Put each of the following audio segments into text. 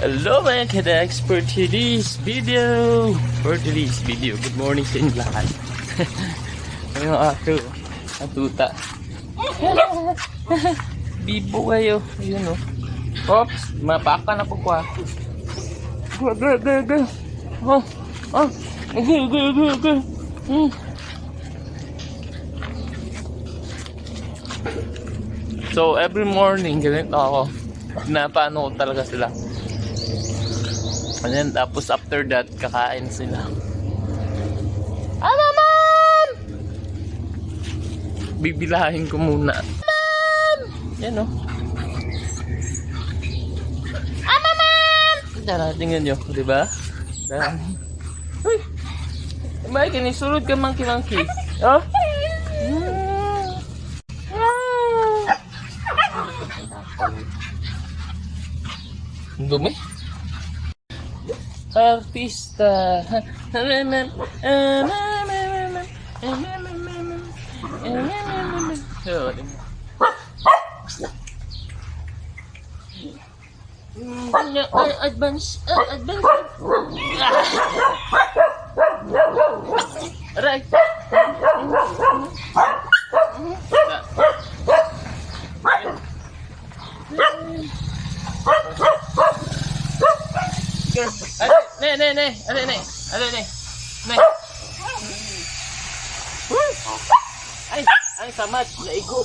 Hello mga kadaks for today's video. Good morning sa inyo lahat. Ano ako? Atuta. Bibo kayo. Ayun o. Oops, mapaka na po kwa. Go. Oh. Go. So every morning ganito ako. Pinapaano ko talaga sila. And then tapos after that kakain sila. Ma'am! Bibilahin ko muna. Ma'am! Yan o. Ma'am! Tara, tingnan nyo, di ba? Uy! May kinisulod ka monkey. Oh? Dumi? Artista. Advance. Right. Ne. Ay, samad, laigo.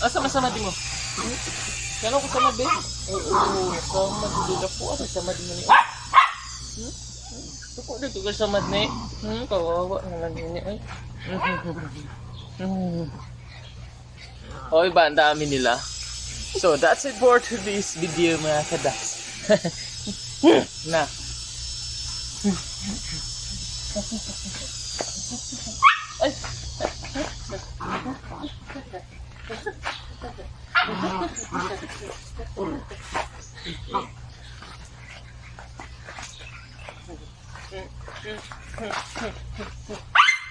Sama-sama di mo. Kano ko samad be? Oo, samad dito po. Ano samad mo ni? Tuko dito ka samad ni. Kawawa na lang ni ay. Oy, ba ang dami nila. So, that's it for today's video mga kadaks. Na. Ay.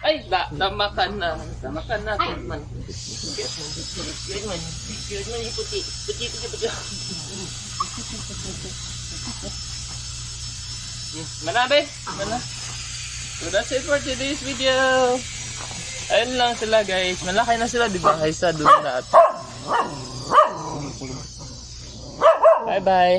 Ay, damakan na man. Cute man yung puti. Mana. So that's it for today's video. Ayun lang sila guys. Malaki na sila, di ba? Kaysa doon lahat. Bye.